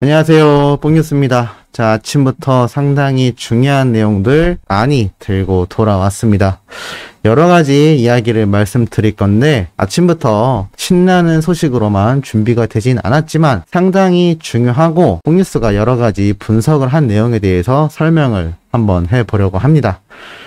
안녕하세요, 뽕뉴스입니다. 자, 아침부터 상당히 중요한 내용들 많이 들고 돌아왔습니다. 여러 가지 이야기를 말씀드릴 건데 아침부터 신나는 소식으로만 준비가 되진 않았지만 상당히 중요하고 뽕뉴스가 여러 가지 분석을 한 내용에 대해서 설명을 한번 해보려고 합니다.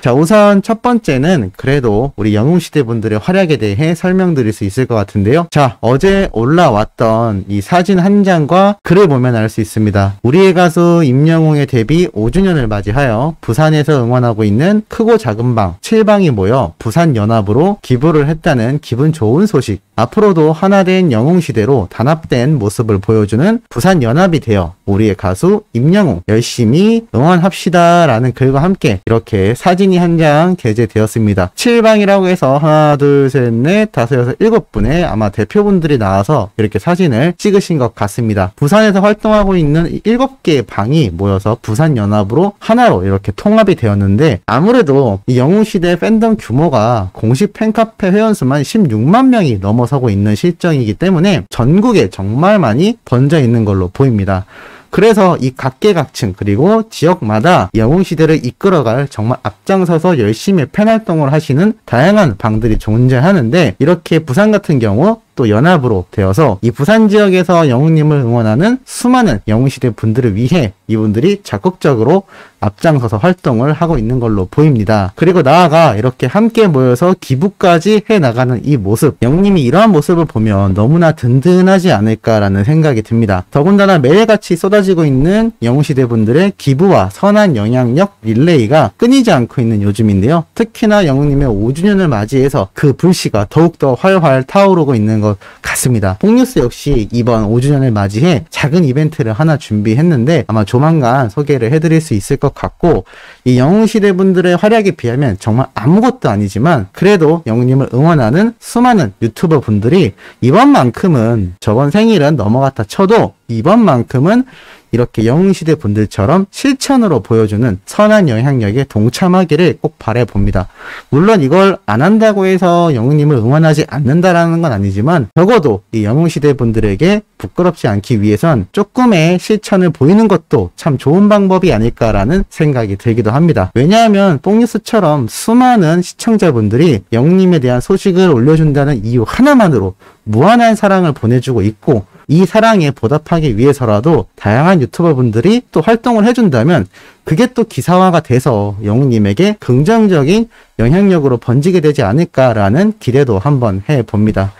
자, 우선 첫 번째는 그래도 우리 영웅시대 분들의 활약에 대해 설명드릴 수 있을 것 같은데요. 자, 어제 올라왔던 이 사진 한 장과 글을 보면 알 수 있습니다. 우리의 가수 임영웅의 데뷔 5주년을 맞이하여 부산에서 응원하고 있는 크고 작은 방 7방이 모여 부산연합으로 기부를 했다는 기분 좋은 소식. 앞으로도 하나된 영웅시대로 단합된 모습을 보여주는 부산연합이 되어 우리의 가수 임영웅 열심히 응원합시다 라는 글과 함께 이렇게 사진이 한 장 게재되었습니다. 7방이라고 해서 하나, 둘, 셋, 넷, 다섯, 여섯, 7분의 아마 대표분들이 나와서 이렇게 사진을 찍으신 것 같습니다. 부산에서 활동하고 있는 7개의 방이 모여서 부산연합으로 하나로 이렇게 통합이 되었는데 아무래도 이 영웅시대 팬덤 규모가 공식 팬카페 회원수만 16만 명이 넘어서고 있는 실정이기 때문에 전국에 정말 많이 번져 있는 걸로 보입니다. 그래서 이 각계각층 그리고 지역마다 영웅시대를 이끌어갈 정말 앞장서서 열심히 팬활동을 하시는 다양한 방들이 존재하는데 이렇게 부산 같은 경우 또 연합으로 되어서 이 부산 지역에서 영웅님을 응원하는 수많은 영웅시대 분들을 위해 이분들이 적극적으로 앞장서서 활동을 하고 있는 걸로 보입니다. 그리고 나아가 이렇게 함께 모여서 기부까지 해나가는 이 모습, 영웅님이 이러한 모습을 보면 너무나 든든하지 않을까라는 생각이 듭니다. 더군다나 매일같이 쏟아지고 있는 영웅시대 분들의 기부와 선한 영향력 릴레이가 끊이지 않고 있는 요즘인데요. 특히나 영웅님의 5주년을 맞이해서 그 불씨가 더욱더 활활 타오르고 있는 것 같습니다. 뽕뉴스 역시 이번 5주년을 맞이해 작은 이벤트를 하나 준비했는데 아마 조만간 소개를 해드릴 수 있을 것 같고 이 영웅시대 분들의 활약에 비하면 정말 아무것도 아니지만 그래도 영웅님을 응원하는 수많은 유튜버 분들이 이번만큼은 저번 생일은 넘어갔다 쳐도 이번만큼은 이렇게 영웅시대 분들처럼 실천으로 보여주는 선한 영향력에 동참하기를 꼭 바라봅니다. 물론 이걸 안 한다고 해서 영웅님을 응원하지 않는다라는 건 아니지만 적어도 이 영웅시대 분들에게 부끄럽지 않기 위해선 조금의 실천을 보이는 것도 참 좋은 방법이 아닐까라는 생각이 들기도 합니다. 왜냐하면 뽕뉴스처럼 수많은 시청자분들이 영웅님에 대한 소식을 올려준다는 이유 하나만으로 무한한 사랑을 보내주고 있고 이 사랑에 보답하기 위해서라도 다양한 유튜버 분들이 또 활동을 해준다면 그게 또 기사화가 돼서 영웅님에게 긍정적인 영향력으로 번지게 되지 않을까라는 기대도 한번 해봅니다.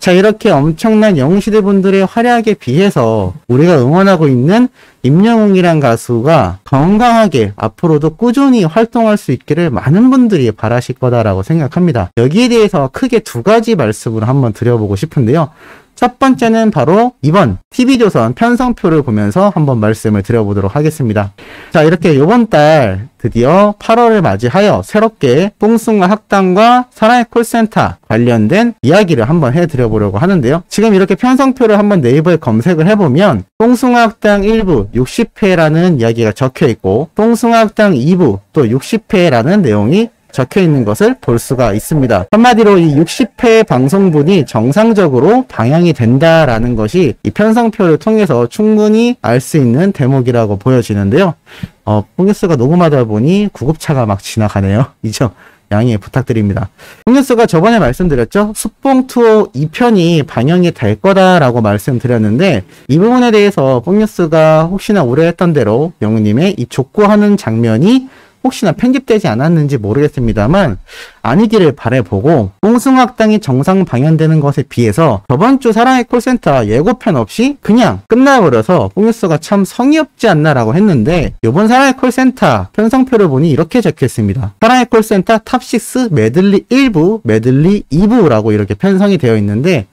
자, 이렇게 엄청난 영웅시대 분들의 활약에 비해서 우리가 응원하고 있는 임영웅이란 가수가 건강하게 앞으로도 꾸준히 활동할 수 있기를 많은 분들이 바라실 거다라고 생각합니다. 여기에 대해서 크게 두 가지 말씀을 한번 드려보고 싶은데요. 첫 번째는 바로 이번 TV조선 편성표를 보면서 한번 말씀을 드려보도록 하겠습니다. 자, 이렇게 이번 달 드디어 8월을 맞이하여 새롭게 뽕숭아 학당과 사랑의 콜센터 관련된 이야기를 한번 해드려보려고 하는데요. 지금 이렇게 편성표를 한번 네이버에 검색을 해보면 뽕숭아 학당 1부 60회라는 이야기가 적혀있고 뽕숭아 학당 2부 또 60회라는 내용이 적혀있는 것을 볼 수가 있습니다. 한마디로 이 60회 방송분이 정상적으로 방영이 된다라는 것이 이 편성표를 통해서 충분히 알 수 있는 대목이라고 보여지는데요. 뽕뉴스가 녹음하다 보니 구급차가 막 지나가네요. 이죠? 양해 부탁드립니다. 뽕뉴스가 저번에 말씀드렸죠? 숲봉투어 2편이 방영이 될 거다라고 말씀드렸는데 이 부분에 대해서 뽕뉴스가 혹시나 우려했던 대로 영웅님의 이 족구하는 장면이 혹시나 편집되지 않았는지 모르겠습니다만 아니기를 바라보고 뽕숭아학당이 정상 방영되는 것에 비해서 저번 주 사랑의 콜센터 예고편 없이 그냥 끝나버려서 뽕뉴스가 참 성의 없지 않나라고 했는데 이번 사랑의 콜센터 편성표를 보니 이렇게 적혀있습니다. 사랑의 콜센터 탑6 메들리 1부, 메들리 2부라고 이렇게 편성이 되어 있는데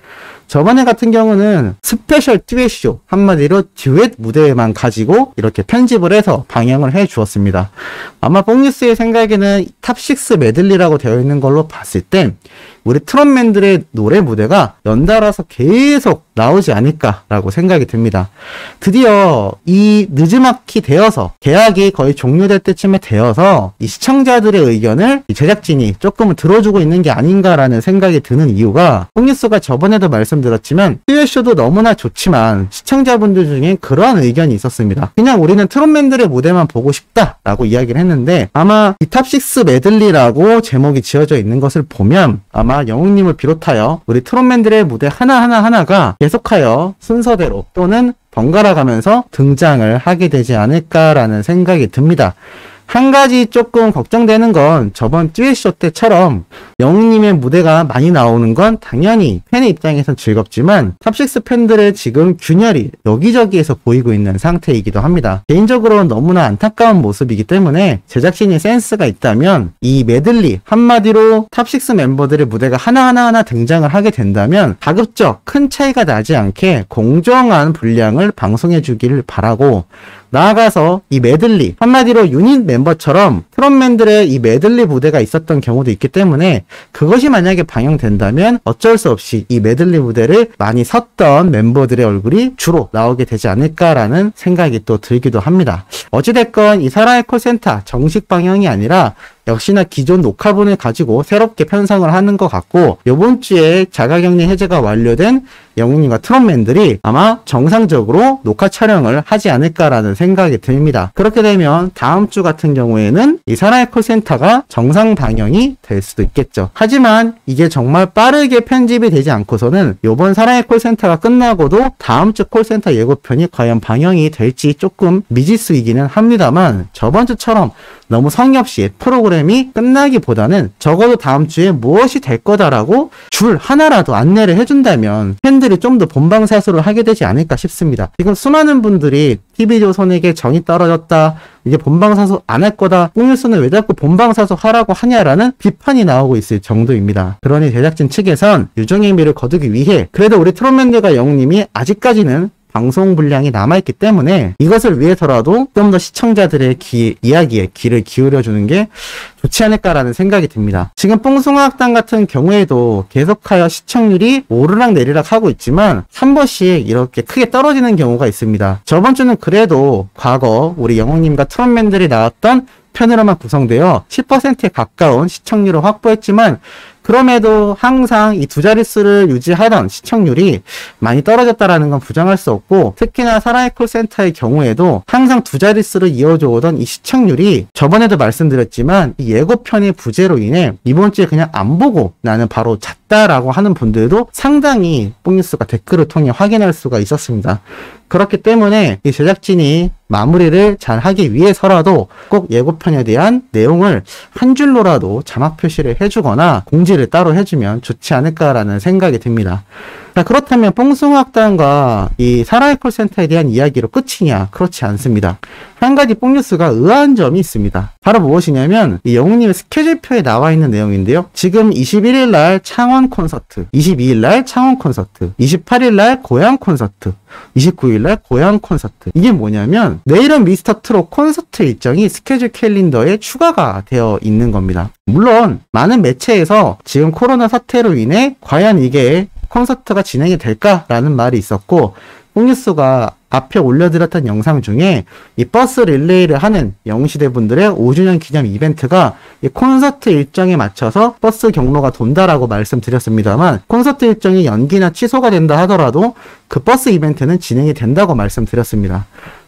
저번에 같은 경우는 스페셜 듀엣쇼, 한마디로 듀엣 무대만 가지고 이렇게 편집을 해서 방영을 해 주었습니다. 아마 뽕뉴스의 생각에는 탑6 메들리라고 되어 있는 걸로 봤을 때 우리 트롯맨들의 노래 무대가 연달아서 계속 나오지 않을까라고 생각이 듭니다. 드디어 이 느지막이 되어서 계약이 거의 종료될 때쯤에 되어서 이 시청자들의 의견을 이 제작진이 조금은 들어주고 있는 게 아닌가라는 생각이 드는 이유가 뽕뉴스가 저번에도 말씀 말씀드렸지만 듀엣쇼도 너무나 좋지만 시청자분들 중에 그러한 의견이 있었습니다. 그냥 우리는 트롯맨들의 무대만 보고 싶다라고 이야기를 했는데 아마 이 탑6 메들리라고 제목이 지어져 있는 것을 보면 아마 영웅님을 비롯하여 우리 트롯맨들의 무대 하나가 계속하여 순서대로 또는 번갈아 가면서 등장을 하게 되지 않을까라는 생각이 듭니다. 한 가지 조금 걱정되는 건 저번 듀엣쇼 때처럼 영웅님의 무대가 많이 나오는 건 당연히 팬의 입장에선 즐겁지만 탑6 팬들의 지금 균열이 여기저기에서 보이고 있는 상태이기도 합니다. 개인적으로는 너무나 안타까운 모습이기 때문에 제작진이 센스가 있다면 이 메들리 한마디로 탑6 멤버들의 무대가 하나하나 등장을 하게 된다면 가급적 큰 차이가 나지 않게 공정한 분량을 방송해 주기를 바라고 나아가서 이 메들리 한마디로 유닛 멤버처럼 트롯맨들의 이 메들리 무대가 있었던 경우도 있기 때문에 그것이 만약에 방영된다면 어쩔 수 없이 이 메들리 무대를 많이 섰던 멤버들의 얼굴이 주로 나오게 되지 않을까라는 생각이 또 들기도 합니다. 어찌됐건 이 사랑의 콜센터 정식 방영이 아니라 역시나 기존 녹화분을 가지고 새롭게 편성을 하는 것 같고 이번 주에 자가격리 해제가 완료된 영웅님과 트롯맨들이 아마 정상적으로 녹화 촬영을 하지 않을까라는 생각이 듭니다. 그렇게 되면 다음 주 같은 경우에는 이 사랑의 콜센터가 정상 방영이 될 수도 있겠죠. 하지만 이게 정말 빠르게 편집이 되지 않고서는 이번 사랑의 콜센터가 끝나고도 다음 주 콜센터 예고편이 과연 방영이 될지 조금 미지수이기는 합니다만 저번 주처럼 너무 성의 없이 프로그램이 끝나기보다는 적어도 다음 주에 무엇이 될 거다라고 줄 하나라도 안내를 해준다면 팬들이 좀 더 본방사수를 하게 되지 않을까 싶습니다. 지금 수많은 분들이 TV조선에게 정이 떨어졌다, 이제 본방사수 안 할 거다, 뽕뉴스는 왜 자꾸 본방사수 하라고 하냐라는 비판이 나오고 있을 정도입니다. 그러니 제작진 측에선 유종의 미를 거두기 위해 그래도 우리 트롯맨들과 영웅님이 아직까지는 방송 분량이 남아있기 때문에 이것을 위해서라도 좀 더 시청자들의 이야기에 귀를 기울여주는 게 좋지 않을까라는 생각이 듭니다. 지금 뽕숭아학당 같은 경우에도 계속하여 시청률이 오르락 내리락 하고 있지만 한 번씩 이렇게 크게 떨어지는 경우가 있습니다. 저번 주는 그래도 과거 우리 영웅님과 트롯맨들이 나왔던 편으로만 구성되어 10%에 가까운 시청률을 확보했지만 그럼에도 항상 이 두 자릿수를 유지하던 시청률이 많이 떨어졌다라는 건 부정할 수 없고 특히나 사랑의 콜센터의 경우에도 항상 두 자릿수를 이어져 오던 이 시청률이 저번에도 말씀드렸지만 이 예고편의 부재로 인해 이번 주에 그냥 안 보고 나는 바로 잤다라고 하는 분들도 상당히 뽕뉴스가 댓글을 통해 확인할 수가 있었습니다. 그렇기 때문에 이 제작진이 마무리를 잘 하기 위해서라도 꼭 예고편에 대한 내용을 한 줄로라도 자막 표시를 해주거나 공지를 따로 해주면 좋지 않을까라는 생각이 듭니다. 자, 그렇다면 뽕숭아학당과 이 사랑의 콜센터에 대한 이야기로 끝이냐? 그렇지 않습니다. 한 가지 뽕뉴스가 의아한 점이 있습니다. 바로 무엇이냐면 이 영웅님의 스케줄표에 나와 있는 내용인데요. 지금 21일날 창원 콘서트, 22일날 창원 콘서트, 28일날 고향 콘서트, 29일날 고향 콘서트. 이게 뭐냐면 내일은 미스터트롯 콘서트 일정이 스케줄 캘린더에 추가가 되어 있는 겁니다. 물론 많은 매체에서 지금 코로나 사태로 인해 과연 이게 콘서트가 진행이 될까라는 말이 있었고 뽕뉴스가 앞에 올려드렸던 영상 중에 이 버스 릴레이를 하는 영웅시대 분들의 5주년 기념 이벤트가 이 콘서트 일정에 맞춰서 버스 경로가 돈다라고 말씀드렸습니다만 콘서트 일정이 연기나 취소가 된다 하더라도 그 버스 이벤트는 진행이 된다고 말씀드렸습니다.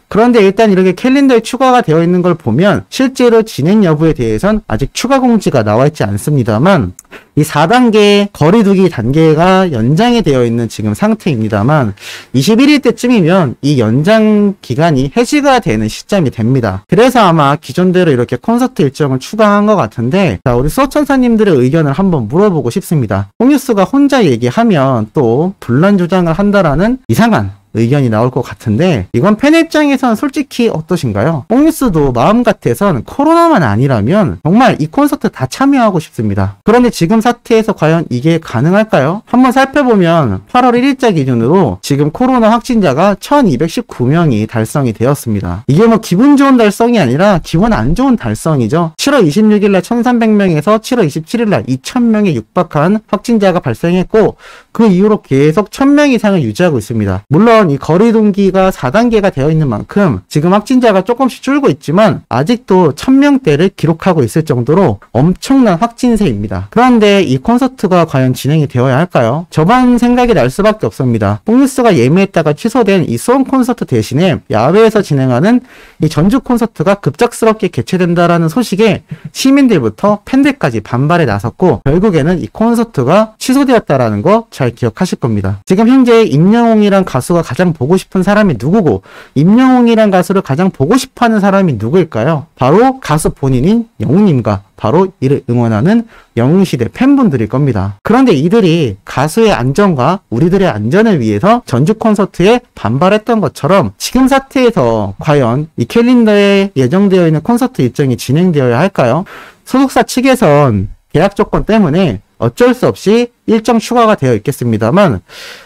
그런데 일단 이렇게 캘린더에 추가가 되어 있는 걸 보면 실제로 진행 여부에 대해선 아직 추가 공지가 나와 있지 않습니다만 이 4단계 거리두기 단계가 연장이 되어 있는 지금 상태입니다만 21일 때쯤이면 이 연장 기간이 해지가 되는 시점이 됩니다. 그래서 아마 기존대로 이렇게 콘서트 일정을 추가한 것 같은데 자, 우리 수호천사님들의 의견을 한번 물어보고 싶습니다. 뽕뉴스가 혼자 얘기하면 또 분란 조장을 한다라는 이상한 의견이 나올 것 같은데 이건 팬 입장에선 솔직히 어떠신가요? 뽕뉴스도 마음 같아선 코로나만 아니라면 정말 이 콘서트 다 참여하고 싶습니다. 그런데 지금 사태에서 과연 이게 가능할까요? 한번 살펴보면 8월 1일자 기준으로 지금 코로나 확진자가 1219명이 달성이 되었습니다. 이게 뭐 기분 좋은 달성이 아니라 기분 안 좋은 달성이죠. 7월 26일날 1300명에서 7월 27일날 2000명에 육박한 확진자가 발생했고 그 이후로 계속 1000명 이상을 유지하고 있습니다. 물론 물론 이 거리두기가 4단계가 되어 있는 만큼 지금 확진자가 조금씩 줄고 있지만 아직도 1000명대를 기록하고 있을 정도로 엄청난 확진세입니다. 그런데 이 콘서트가 과연 진행이 되어야 할까요? 저번 생각이 날 수밖에 없습니다. 뽕뉴스가 예매했다가 취소된 이 수원 콘서트 대신에 야외에서 진행하는 이 전주 콘서트가 급작스럽게 개최된다라는 소식에 시민들부터 팬들까지 반발에 나섰고 결국에는 이 콘서트가 취소되었다라는 거 잘 기억하실 겁니다. 지금 현재 임영웅이란 가수가 가장 보고 싶은 사람이 누구고 임영웅이란 가수를 가장 보고 싶어하는 사람이 누구일까요? 바로 가수 본인인 영웅님과 바로 이를 응원하는 영웅시대 팬분들일 겁니다. 그런데 이들이 가수의 안전과 우리들의 안전을 위해서 전주 콘서트에 반발했던 것처럼 지금 사태에서 과연 이 캘린더에 예정되어 있는 콘서트 일정이 진행되어야 할까요? 소속사 측에선 계약 조건 때문에 어쩔 수 없이 일정 추가가 되어 있겠습니다만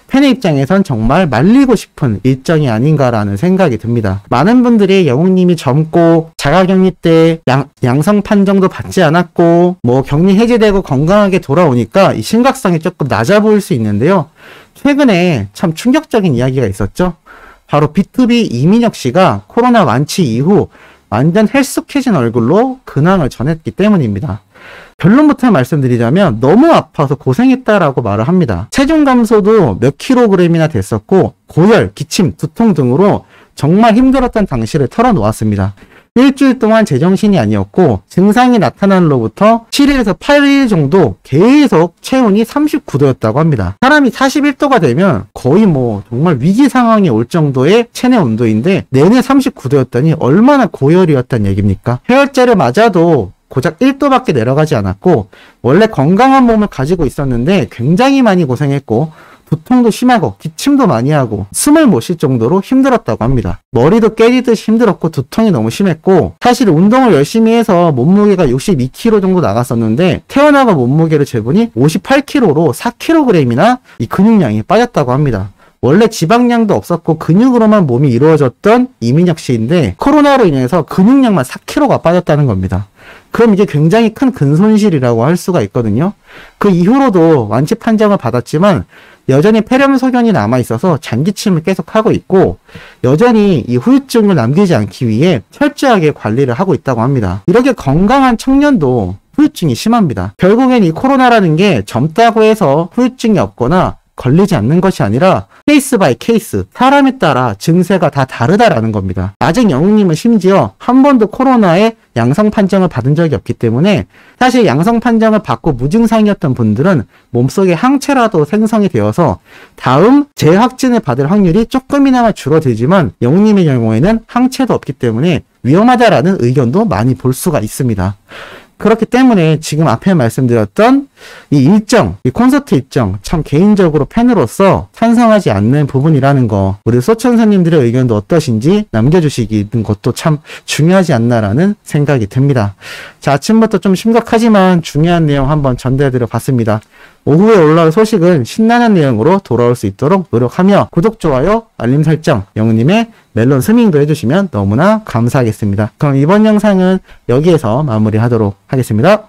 팬의 입장에선 정말 말리고 싶은 일정이 아닌가라는 생각이 듭니다. 많은 분들이 영웅님이 젊고 자가격리 때 양성 판정도 받지 않았고 뭐 격리 해제되고 건강하게 돌아오니까 이 심각성이 조금 낮아 보일 수 있는데요. 최근에 참 충격적인 이야기가 있었죠. 바로 B2B 이민혁 씨가 코로나 완치 이후 완전 헬쑥해진 얼굴로 근황을 전했기 때문입니다. 결론부터 말씀드리자면 너무 아파서 고생했다라고 말을 합니다. 체중 감소도 몇 킬로그램이나 됐었고 고열, 기침, 두통 등으로 정말 힘들었던 당시를 털어놓았습니다. 일주일 동안 제정신이 아니었고 증상이 나타난로부터 7일에서 8일 정도 계속 체온이 39도였다고 합니다. 사람이 41도가 되면 거의 뭐 정말 위기 상황이 올 정도의 체내 온도인데 내내 39도였다니 얼마나 고열이었단 얘기입니까? 해열제를 맞아도 고작 1도밖에 내려가지 않았고 원래 건강한 몸을 가지고 있었는데 굉장히 많이 고생했고 두통도 심하고 기침도 많이 하고 숨을 못 쉴 정도로 힘들었다고 합니다. 머리도 깨지듯이 힘들었고 두통이 너무 심했고 사실 운동을 열심히 해서 몸무게가 62kg 정도 나갔었는데 태어나고 몸무게를 재보니 58kg로 4kg이나 이 근육량이 빠졌다고 합니다. 원래 지방량도 없었고 근육으로만 몸이 이루어졌던 이민혁 씨인데 코로나로 인해서 근육량만 4kg가 빠졌다는 겁니다. 그럼 이게 굉장히 큰 근손실이라고 할 수가 있거든요. 그 이후로도 완치 판정을 받았지만 여전히 폐렴 소견이 남아있어서 잔기침을 계속하고 있고 여전히 이 후유증을 남기지 않기 위해 철저하게 관리를 하고 있다고 합니다. 이렇게 건강한 청년도 후유증이 심합니다. 결국엔 이 코로나라는 게 젊다고 해서 후유증이 없거나 걸리지 않는 것이 아니라 케이스 바이 케이스, 사람에 따라 증세가 다 다르다라는 겁니다. 아직 영웅님은 심지어 한 번도 코로나에 양성 판정을 받은 적이 없기 때문에 사실 양성 판정을 받고 무증상이었던 분들은 몸속에 항체라도 생성이 되어서 다음 재확진을 받을 확률이 조금이나마 줄어들지만 영웅님의 경우에는 항체도 없기 때문에 위험하다라는 의견도 많이 볼 수가 있습니다. 그렇기 때문에 지금 앞에 말씀드렸던 이 일정, 이 콘서트 일정 참 개인적으로 팬으로서 찬성하지 않는 부분이라는 거 우리 소천사님들의 의견도 어떠신지 남겨주시는 것도 참 중요하지 않나라는 생각이 듭니다. 자, 아침부터 좀 심각하지만 중요한 내용 한번 전달해드려 봤습니다. 오후에 올라올 소식은 신나는 내용으로 돌아올 수 있도록 노력하며 구독, 좋아요, 알림 설정, 영우님의 멜론 스밍도 해주시면 너무나 감사하겠습니다. 그럼 이번 영상은 여기에서 마무리하도록 하겠습니다.